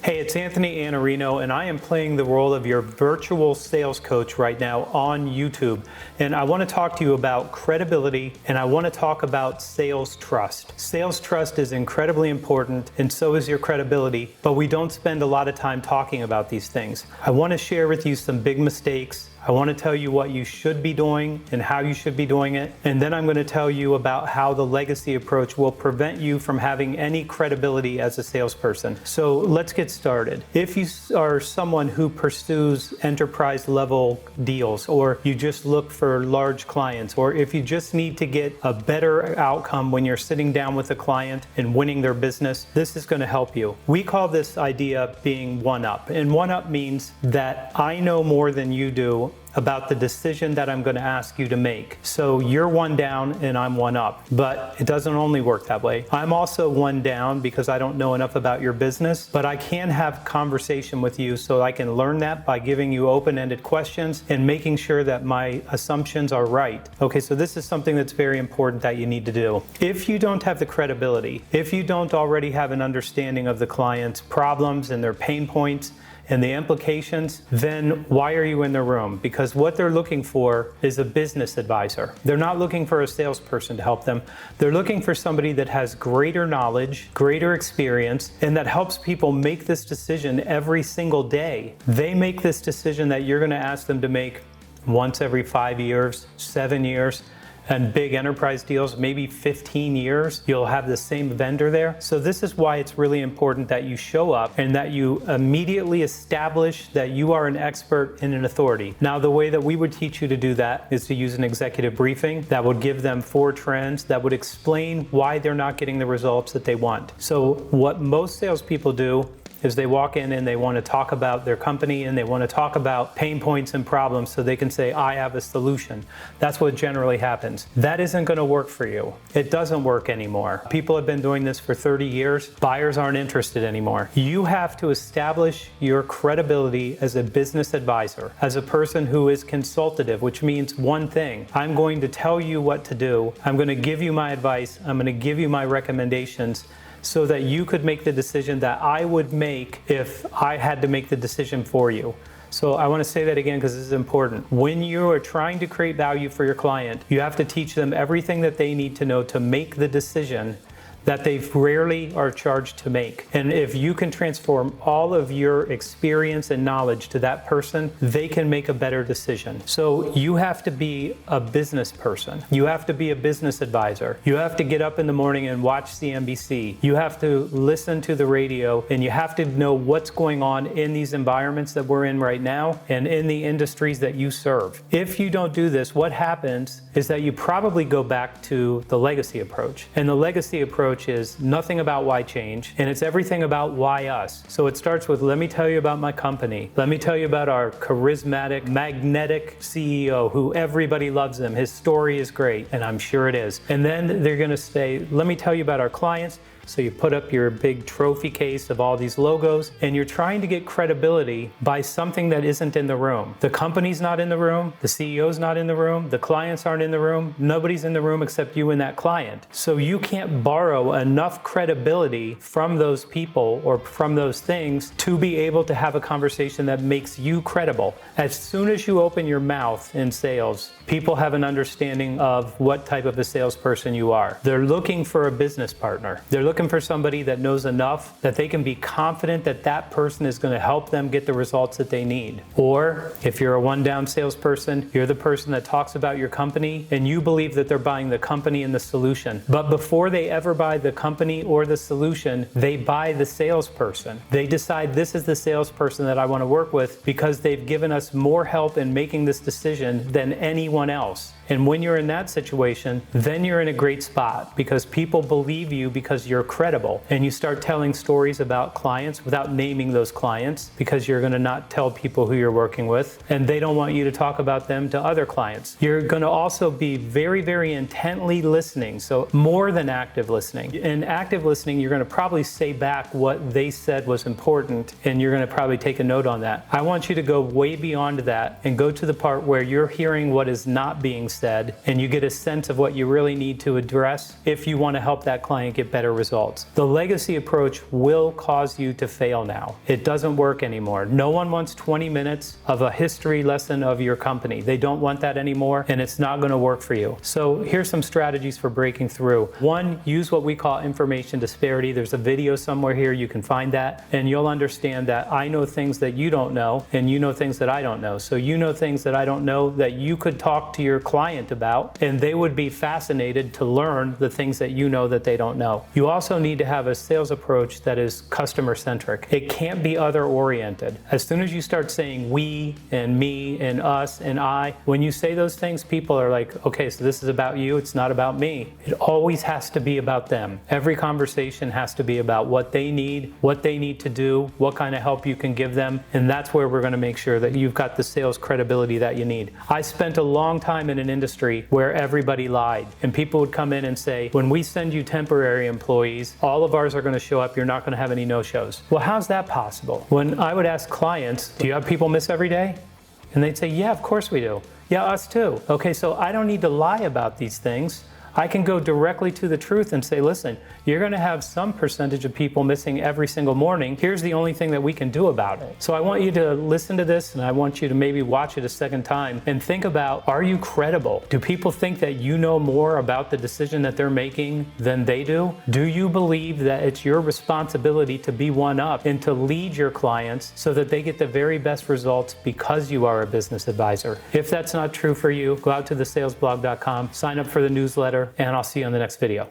Hey, it's Anthony Iannarino, and I am playing the role of your virtual sales coach right now on YouTube. And I want to talk to you about credibility, and I want to talk about sales trust. Sales trust is incredibly important, and so is your credibility, but we don't spend a lot of time talking about these things. I want to share with you some big mistakes. I want to tell you what you should be doing and how you should be doing it. And then I'm going to tell you about how the legacy approach will prevent you from having any credibility as a salesperson. So let's get started. If you are someone who pursues enterprise level deals, or you just look for large clients, or if you just need to get a better outcome when you're sitting down with a client and winning their business, this is going to help you. We call this idea being one up. And one up means that I know more than you do about the decision that I'm going to ask you to make. So you're one down and I'm one up, but it doesn't only work that way. I'm also one down because I don't know enough about your business, but I can have conversation with you so I can learn that by giving you open-ended questions and making sure that my assumptions are right. Okay, so this is something that's very important that you need to do. If you don't have the credibility, if you don't already have an understanding of the client's problems and their pain points, and the implications, then why are you in the room? Because what they're looking for is a business advisor. They're not looking for a salesperson to help them. They're looking for somebody that has greater knowledge, greater experience, and that helps people make this decision every single day. They make this decision that you're gonna ask them to make once every 5 years, 7 years, and big enterprise deals, maybe 15 years, you'll have the same vendor there. So this is why it's really important that you show up and that you immediately establish that you are an expert and an authority. Now, the way that we would teach you to do that is to use an executive briefing that would give them 4 trends that would explain why they're not getting the results that they want. So what most salespeople do is they walk in and they want to talk about their company and they want to talk about pain points and problems so they can say, I have a solution. That's what generally happens. That isn't going to work for you. It doesn't work anymore. People have been doing this for 30 years. Buyers aren't interested anymore. You have to establish your credibility as a business advisor, as a person who is consultative, which means one thing. I'm going to tell you what to do. I'm going to give you my advice. I'm going to give you my recommendations, so that you could make the decision that I would make if I had to make the decision for you. So I want to say that again because this is important. When you are trying to create value for your client, you have to teach them everything that they need to know to make the decision that they rarely are charged to make. And if you can transform all of your experience and knowledge to that person, they can make a better decision. So you have to be a business person. You have to be a business advisor. You have to get up in the morning and watch CNBC. You have to listen to the radio, and you have to know what's going on in these environments that we're in right now and in the industries that you serve. If you don't do this, what happens is that you probably go back to the legacy approach. And the legacy approach is nothing about why change, and it's everything about why us. So it starts with, let me tell you about my company. Let me tell you about our charismatic, magnetic CEO who everybody loves him. His story is great, and I'm sure it is. And then they're gonna say, let me tell you about our clients. So you put up your big trophy case of all these logos, and you're trying to get credibility by something that isn't in the room. The company's not in the room, the CEO's not in the room, the clients aren't in the room, nobody's in the room except you and that client. So you can't borrow enough credibility from those people or from those things to be able to have a conversation that makes you credible. As soon as you open your mouth in sales, people have an understanding of what type of a salesperson you are. They're looking for a business partner. They're looking for somebody that knows enough that they can be confident that that person is going to help them get the results that they need. Or if you're a one-down salesperson, you're the person that talks about your company and you believe that they're buying the company and the solution. But before they ever buy the company or the solution, they buy the salesperson. They decide, this is the salesperson that I want to work with because they've given us more help in making this decision than anyone else. And when you're in that situation, then you're in a great spot because people believe you because you're credible. And you start telling stories about clients without naming those clients because you're going to not tell people who you're working with, and they don't want you to talk about them to other clients. You're going to also be very, very intently listening. So more than active listening. In active listening, you're going to probably say back what they said was important, and you're going to probably take a note on that. I want you to go way beyond that and go to the part where you're hearing what is not being said, and you get a sense of what you really need to address if you want to help that client get better results. The legacy approach will cause you to fail now. It doesn't work anymore. No one wants 20 minutes of a history lesson of your company. They don't want that anymore, and it's not going to work for you. So here's some strategies for breaking through. One, use what we call information disparity. There's a video somewhere here, you can find that, and you'll understand that I know things that you don't know, and you know things that I don't know. So you know things that I don't know that you could talk to your client about, and they would be fascinated to learn the things that you know that they don't know. You also need to have a sales approach that is customer-centric. It can't be other-oriented. As soon as you start saying we and me and us and I, when you say those things, people are like, okay, so this is about you, it's not about me. It always has to be about them. Every conversation has to be about what they need to do, what kind of help you can give them, and that's where we're going to make sure that you've got the sales credibility that you need. I spent a long time in an industry where everybody lied, and people would come in and say, when we send you temporary employees, all of ours are going to show up, you're not going to have any no-shows. Well, how's that possible? When I would ask clients, do you have people miss every day? And they'd say, yeah, of course we do. Yeah, us too. Okay, so I don't need to lie about these things. I can go directly to the truth and say, listen, you're going to have some percentage of people missing every single morning. Here's the only thing that we can do about it. So I want you to listen to this, and I want you to maybe watch it a second time and think about, are you credible? Do people think that you know more about the decision that they're making than they do? Do you believe that it's your responsibility to be one up and to lead your clients so that they get the very best results because you are a business advisor? If that's not true for you, go out to thesalesblog.com, sign up for the newsletter, and I'll see you on the next video.